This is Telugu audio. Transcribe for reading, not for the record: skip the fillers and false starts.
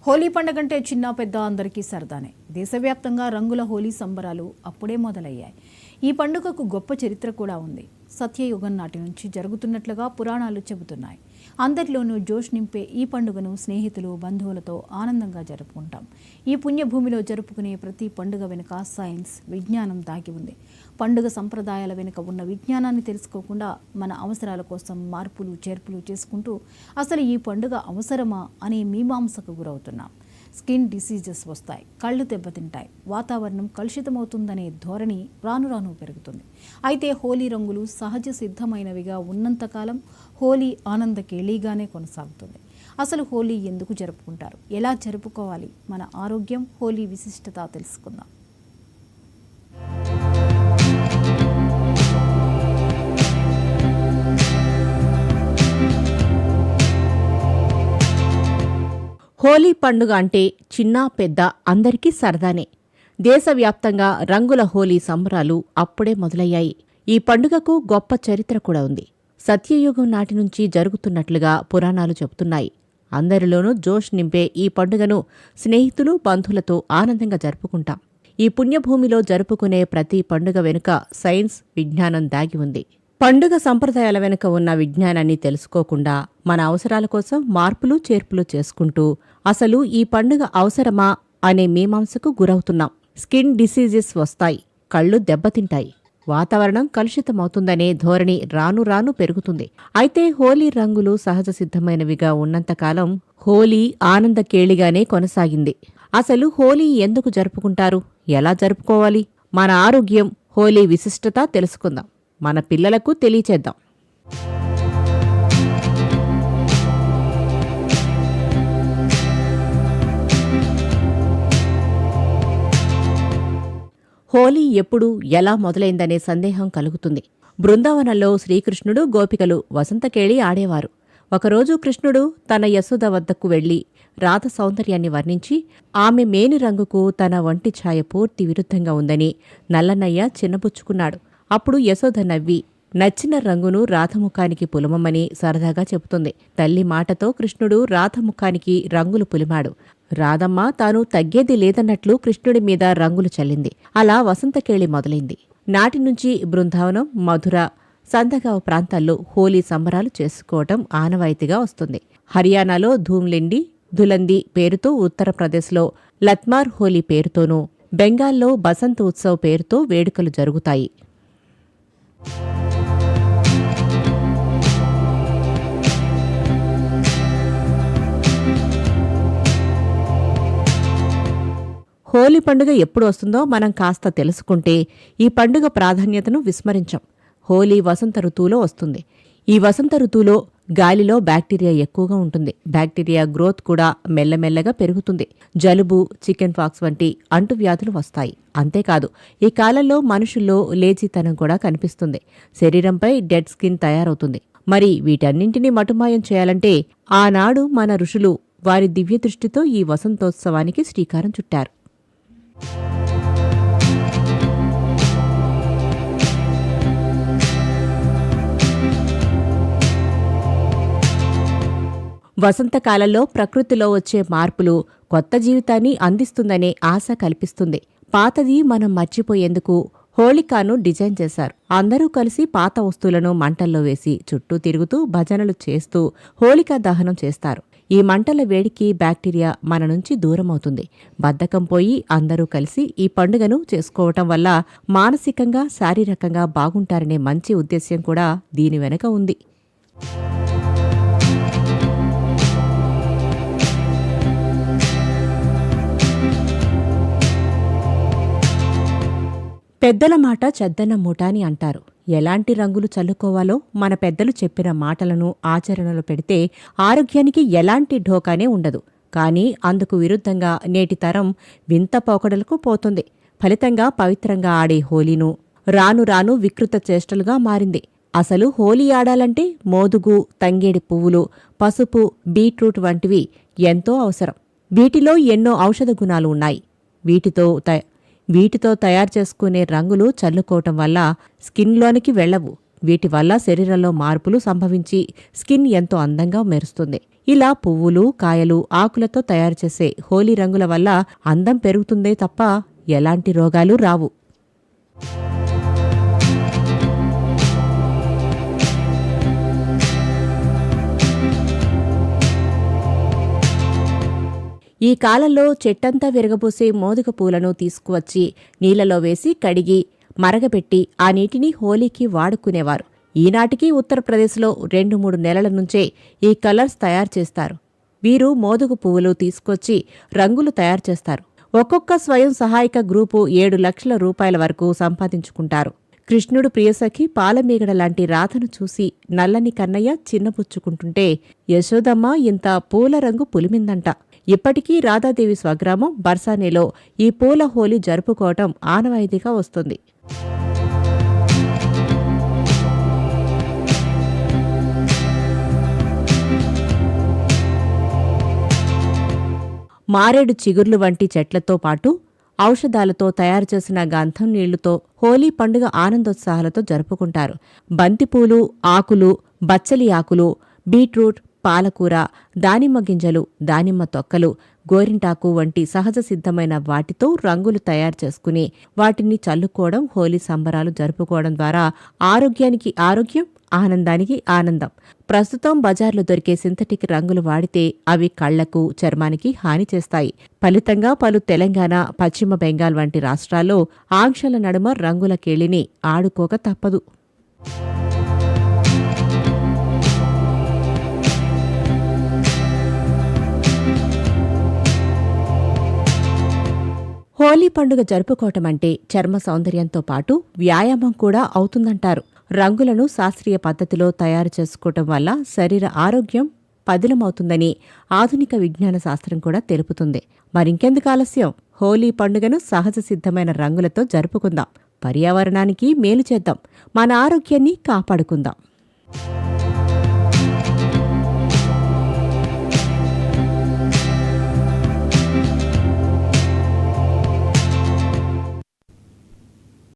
హోలీ పండుగంటే చిన్న పెద్ద అందరికీ సరదానే. దేశవ్యాప్తంగా రంగుల హోలీ సంబరాలు అప్పుడే మొదలయ్యాయి. ఈ పండుగకు గొప్ప చరిత్ర కూడా ఉంది. సత్యయుగం నాటి నుంచి జరుగుతున్నట్లుగా పురాణాలు చెబుతున్నాయి. అందరిలోనూ జోష్ నింపే ఈ పండుగను స్నేహితులు, బంధువులతో ఆనందంగా జరుపుకుంటాం. ఈ పుణ్యభూమిలో జరుపుకునే ప్రతి పండుగ వెనుక సైన్స్, విజ్ఞానం దాగి ఉంది. పండుగ సంప్రదాయాల వెనుక ఉన్న విజ్ఞానాన్ని తెలుసుకోకుండా మన అవసరాల కోసం మార్పులు, చేర్పులు చేసుకుంటూ అసలు ఈ పండుగ అవసరమా అనే మీమాంసకు గురవుతున్నాం. స్కిన్ డిసీజెస్ వస్తాయి, కళ్ళు దెబ్బతింటాయి, వాతావరణం కలుషితమవుతుందనే ధోరణి రాను రాను పెరుగుతుంది. అయితే హోలీ రంగులు సహజ సిద్ధమైనవిగా ఉన్నంతకాలం హోలీ ఆనంద కేళీగానే కొనసాగుతుంది. అసలు హోలీ ఎందుకు జరుపుకుంటారు, ఎలా జరుపుకోవాలి, మన ఆరోగ్యం, హోలీ విశిష్టత తెలుసుకుందాం. హోలీ పండుగ అంటే చిన్న పెద్ద అందరికీ సరదానే. దేశవ్యాప్తంగా రంగుల హోలీ సంబరాలు అప్పుడే మొదలయ్యాయి. ఈ పండుగకు గొప్ప చరిత్ర కూడా ఉంది. సత్యయుగం నాటి నుంచి జరుగుతున్నట్లుగా పురాణాలు చెబుతున్నాయి. అందరిలోనూ జోష్ నింపే ఈ పండుగను స్నేహితులు, బంధువులతో ఆనందంగా జరుపుకుంటాం. ఈ పుణ్యభూమిలో జరుపుకునే ప్రతి పండుగ వెనుక సైన్స్, విజ్ఞానం దాగి ఉంది. పండుగ సంప్రదాయాల వెనుక ఉన్న విజ్ఞానాన్ని తెలుసుకోకుండా మన అవసరాల కోసం మార్పులు, చేర్పులు చేసుకుంటూ అసలు ఈ పండుగ అవసరమా అనే మీమాంసకు గురవుతున్నాం. స్కిన్ డిసీజెస్ వస్తాయి, కళ్ళు దెబ్బతింటాయి, వాతావరణం కలుషితమవుతుందనే ధోరణి రాను రాను పెరుగుతుంది. అయితే హోలీ రంగులు సహజ సిద్ధమైనవిగా ఉన్నంతకాలం హోలీ ఆనంద కేళిగానే కొనసాగింది. అసలు హోలీ ఎందుకు జరుపుకుంటారు, ఎలా జరుపుకోవాలి, మన ఆరోగ్యం, హోలీ విశిష్టత తెలుసుకుందాం. మన పిల్లలకు తెలియచేద్దాం. హోలీ ఎప్పుడు, ఎలా మొదలైందనే సందేహం కలుగుతుంది. బృందావనంలో శ్రీకృష్ణుడు, గోపికలు వసంతకేళి ఆడేవారు. ఒకరోజు కృష్ణుడు తన యశోద వద్దకు వెళ్లి రాధ సౌందర్యాన్ని వర్ణించి ఆమె మేని రంగుకు తన వంటి ఛాయ పూర్తి విరుద్ధంగా ఉందని నల్లనయ్య చిన్నపుచ్చుకున్నాడు. అప్పుడు యశోద నవ్వి నచ్చిన రంగును రాధముఖానికి పులమమని సరదాగా చెబుతుంది. తల్లి మాటతో కృష్ణుడు రాధముఖానికి రంగులు పులిమాడు. రాధమ్మ తాను తగ్గేది లేదన్నట్లు కృష్ణుడి మీద రంగులు చల్లింది. అలా వసంతకేళి మొదలైంది. నాటి నుంచి బృందావనం, మధుర, సందగావ్ ప్రాంతాల్లో హోలీ సంబరాలు చేసుకోవటం ఆనవాయితీగా వస్తుంది. హర్యానాలో ధూమ్లిండి, ధులంది పేరుతో, ఉత్తరప్రదేశ్లో లత్మార్ హోలీ పేరుతోనూ, బెంగాల్లో బసంత్ ఉత్సవ్ పేరుతో వేడుకలు జరుగుతాయి. హోలీ పండుగ ఎప్పుడు వస్తుందో మనం కాస్త తెలుసుకుంటే ఈ పండుగ ప్రాధాన్యతను విస్మరించం. హోలీ వసంత ఋతువులో వస్తుంది. ఈ వసంత ఋతువులో గాలిలో బ్యాక్టీరియా ఎక్కువగా ఉంటుంది. బ్యాక్టీరియా గ్రోత్ కూడా మెల్లమెల్లగా పెరుగుతుంది. జలుబు, చికెన్ పాక్స్ వంటి అంటువ్యాధులు వస్తాయి. అంతేకాదు ఈ కాలంలో మనుషుల్లో లేజీతనం కూడా కనిపిస్తుంది. శరీరంపై డెడ్ స్కిన్ తయారవుతుంది. మరి వీటన్నింటినీ మటుమాయం చేయాలంటే ఆనాడు మన ఋషులు వారి దివ్య దృష్టితో ఈ వసంతోత్సవానికి శ్రీకారం చుట్టారు. వసంతకాలంలో ప్రకృతిలో వచ్చే మార్పులు కొత్త జీవితాన్ని అందిస్తుందనే ఆశ కల్పిస్తుంది. పాతది మనం మర్చిపోయేందుకు హోళికాను డిజైన్ చేశారు. అందరూ కలిసి పాత వస్తువులను మంటల్లో వేసి చుట్టూ తిరుగుతూ భజనలు చేస్తూ హోళికా దహనం చేస్తారు. ఈ మంటల వేడికి బ్యాక్టీరియా మన నుంచి దూరమవుతుంది. బద్ధకం పోయి అందరూ కలిసి ఈ పండుగను చేసుకోవటం వల్ల మానసికంగా, శారీరకంగా బాగుంటారనే మంచి ఉద్దేశ్యం కూడా దీని వెనుక ఉంది. పెద్దల మాట చెద్దన్న మూట అని అంటారు. ఎలాంటి రంగులు చల్లుకోవాలో మన పెద్దలు చెప్పిన మాటలను ఆచరణలో పెడితే ఆరోగ్యానికి ఎలాంటి ఢోకానే ఉండదు. కానీ అందుకు విరుద్ధంగా నేటి తరం వింత పోకడలకు పోతుంది. ఫలితంగా పవిత్రంగా ఆడే హోలీను రాను రాను వికృత చేష్టలుగా మారింది. అసలు హోలీ ఆడాలంటే మోదుగు, తంగేడి పువ్వులు, పసుపు, బీట్రూట్ వంటివి ఎంతో అవసరం. వీటిలో ఎన్నో ఔషధ గుణాలు ఉన్నాయి. వీటితో తయారు చేసుకునే రంగులు చల్లుకోవటం వల్ల స్కిన్లోనికి వెళ్లవు. వీటి వల్ల శరీరంలో మార్పులు సంభవించి స్కిన్ ఎంతో అందంగా మెరుస్తుంది. ఇలా పువ్వులు, కాయలు, ఆకులతో తయారు చేసే హోలీ రంగుల వల్ల అందం పెరుగుతుందే తప్ప ఎలాంటి రోగాలు రావు. ఈ కాలంలో చెట్టంతా విరగబోసే మోదుగ పూలను తీసుకువచ్చి నీళ్లలో వేసి కడిగి మరగబెట్టి ఆ నీటిని హోలీకి వాడుకునేవారు. ఈనాటికి ఉత్తరప్రదేశ్లో 2-3 నెలల నుంచే ఈ కలర్స్ తయారు చేస్తారు. వీరు మోదుగు పువ్వులు తీసుకొచ్చి రంగులు తయారు చేస్తారు. ఒక్కొక్క స్వయం సహాయక గ్రూపు 7 లక్షల రూపాయల వరకు సంపాదించుకుంటారు. కృష్ణుడు ప్రియసఖి పాలమీగడ లాంటి రాధను చూసి నల్లని కన్నయ్య చిన్నపుచ్చుకుంటుంటే యశోదమ్మ ఇంత పూల రంగు పులిమిందంట. ఇప్పటికీ రాధాదేవి స్వగ్రామం బర్సానేలో ఈ పూల హోలీ జరుపుకోవటం ఆనవాయితీగా వస్తుంది. మారేడు చిగుర్లు వంటి చెట్లతో పాటు ఔషధాలతో తయారు చేసిన గంధం నీళ్లతో హోలీ పండుగ ఆనందోత్సాహాలతో జరుపుకుంటారు. బంతిపూలు, ఆకులు, బచ్చలి ఆకులు, బీట్రూట్, పాలకూర, దానిమ్మ గింజలు, దానిమ్మ తొక్కలు, గోరింటాకు వంటి సహజ సిద్ధమైన వాటితో రంగులు తయారు చేసుకుని వాటిని చల్లుకోవడం, హోలీ సంబరాలు జరుపుకోవడం ద్వారా ఆరోగ్యానికి ఆరోగ్యం, ఆనందానికి ఆనందం. ప్రస్తుతం బజార్లో దొరికే సింథటిక్ రంగులు వాడితే అవి కళ్లకు, చర్మానికి హాని చేస్తాయి. ఫలితంగా పలు తెలంగాణ, పశ్చిమ బెంగాల్ వంటి రాష్ట్రాల్లో ఆంక్షల నడుమ రంగుల కేళిని ఆడుకోక తప్పదు. హోలీ పండుగ జరుపుకోవటమంటే చర్మ సౌందర్యంతో పాటు వ్యాయామం కూడా అవుతుందంటారు. రంగులను శాస్త్రీయ పద్ధతిలో తయారు చేసుకోవటం వల్ల శరీర ఆరోగ్యం పదిలమవుతుందని ఆధునిక విజ్ఞాన శాస్త్రం కూడా తెలుపుతుంది. మరింకెందుకు ఆలస్యం? హోలీ పండుగను సహజ సిద్ధమైన రంగులతో జరుపుకుందాం. పర్యావరణానికి మేలు చేద్దాం. మన ఆరోగ్యాన్ని కాపాడుకుందాం.